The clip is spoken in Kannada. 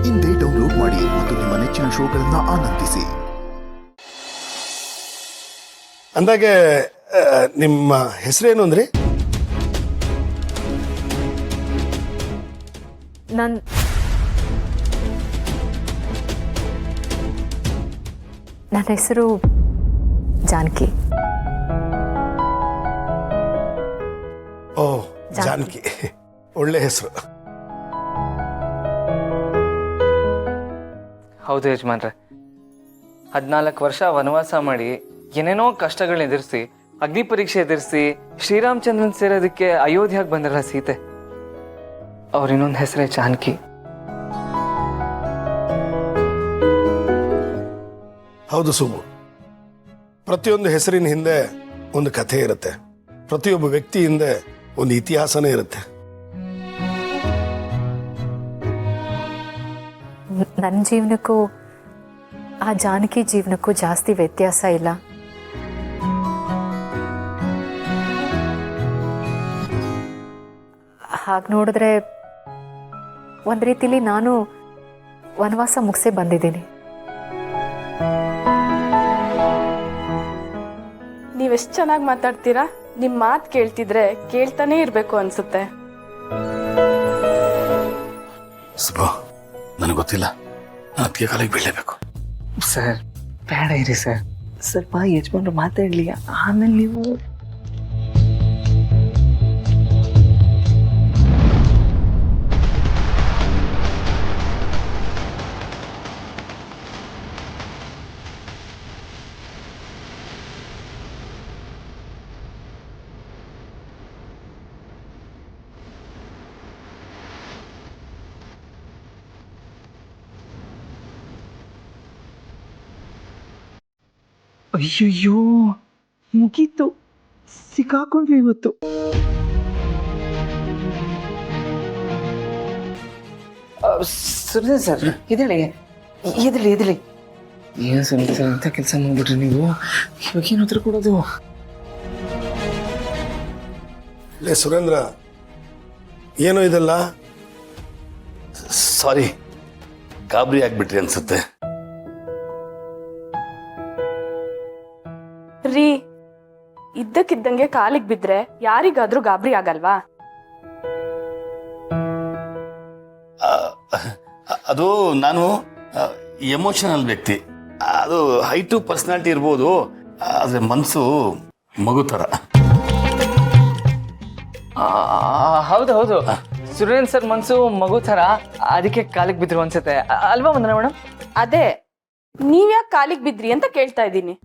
ಇಂದೇ ಡೌನ್ಲೋಡ್ ಮಾಡಿ ಮತ್ತು ನಿಮ್ಮ ನೆಚ್ಚಿನ ಶೋಗಳನ್ನು ಆನಂದಿಸಿ. ಅಂದಾಗೆ ನಿಮ್ಮ ಹೆಸರೇನು ಅಂದ್ರಿ? ನನ್ನ ಹೆಸರು ಜಾನಕಿ. ಓ, ಜಾನಕಿ, ಒಳ್ಳೆ ಹೆಸರು. ಹೌದು ಯಜಮಾನ್ರೆ, 14 ವರ್ಷ ವನವಾಸ ಮಾಡಿ ಏನೇನೋ ಕಷ್ಟಗಳನ್ನ ಎದುರಿಸಿ, ಅಗ್ನಿ ಪರೀಕ್ಷೆ ಎದುರಿಸಿ ಶ್ರೀರಾಮಚಂದ್ರನ್ ಸೇರೋದಕ್ಕೆ ಅಯೋಧ್ಯೆಗೆ ಬಂದರಲ್ಲ ಸೀತೆ, ಅವ್ರ ಇನ್ನೊಂದು ಹೆಸರೇ ಜಾನಕಿ. ಹೌದು ಸುಬ್ಬು, ಪ್ರತಿಯೊಂದು ಹೆಸರಿನ ಹಿಂದೆ ಒಂದು ಕಥೆ ಇರುತ್ತೆ, ಪ್ರತಿಯೊಬ್ಬ ವ್ಯಕ್ತಿ ಹಿಂದೆ ಒಂದು ಇತಿಹಾಸನೇ ಇರುತ್ತೆ. ನನ್ನ ಜೀವನಕ್ಕೂ ಆ ಜಾನಕಿ ಜೀವನಕ್ಕೂ ಜಾಸ್ತಿ ವ್ಯತ್ಯಾಸ ಇಲ್ಲ. ಹಾಗೆ ನೋಡಿದ್ರೆ ಒಂದು ರೀತಿಲಿ ನಾನು ವನವಾಸ ಮುಗಿಸೇ ಬಂದಿದ್ದೀನಿ. ನೀವೆಷ್ಟು ಚೆನ್ನಾಗಿ ಮಾತಾಡ್ತೀರಾ. ನಿಮ್ಮ ಮಾತು ಕೇಳ್ತಿದ್ರೆ ಕೇಳ್ತಾನೆ ಇರಬೇಕು ಅನ್ಸುತ್ತೆ. ಸುಬ್ಬು, ನನಗೆ ಗೊತ್ತಿಲ್ಲ, ನಾನು ಅದಕ್ಕೆ ಕಾಲಿಗೆ ಬೀಳಲೇಬೇಕು. ಸರ್ ಬೇಡ ಇರಿ ಸರ್, ಸ್ವಲ್ಪ ಯಜಮಾನ್ರು ಮಾತಾಡ್ಲಿ, ಆಮೇಲೆ ನೀವು. ಅಯ್ಯಯ್ಯೋ, ಮುಗೀತು, ಸಿಕ್ಕಾಕೊಂಡ್ವಿ ಇವತ್ತು. ಸುರೇಶ್ ಸರ್, ಎದಳಿ ಎದಳಿ ಎದಳಿ. ಏನು ಸುರೇಶ್ ಸರ್, ಅಂತ ಕೆಲಸ ಮಾಡ್ಬಿಟ್ರಿ ನೀವು. ಇವಾಗ ಏನು ಉತ್ತರ ಕೊಡೋದು? ಲೇ ಸುರೇಂದ್ರ, ಏನೋ ಇದೆಲ್ಲ? ಸಾರಿ, ಗಾಬರಿ ಆಗ್ಬಿಟ್ರಿ ಅನ್ಸುತ್ತೆ. ರೀ, ಇದ್ದಕ್ಕಿದ್ದಂಗೆ ಕಾಲಿಗೆ ಬಿದ್ರೆ ಯಾರಿಗಾದ್ರೂ ಗಾಬರಿ ಆಗಲ್ವಾ? ಅದು ನಾನು ಎಮೋಷನಲ್ ವ್ಯಕ್ತಿ. ಅದು ಹೈಟು ಪರ್ಸನಾಲಿಟಿ ಇರ್ಬೋದು, ಆದ್ರೆ ಮನಸ್ಸು ಮಗು ಥರ. ಹೌದು ಹೌದು, ಸುರೇಶ್ ಸರ್ ಮನ್ಸು ಮಗು ಥರ, ಅದಕ್ಕೆ ಕಾಲಿಗೆ ಬಿದ್ರು ಅನ್ಸುತ್ತೆ ಅಲ್ವಾ ವಂದನಾ ಮೇಡಮ್? ಅದೇ, ನೀವ್ಯಾಕೆ ಕಾಲಿಗೆ ಬಿದ್ರಿ ಅಂತ ಕೇಳ್ತಾ ಇದ್ದೀನಿ.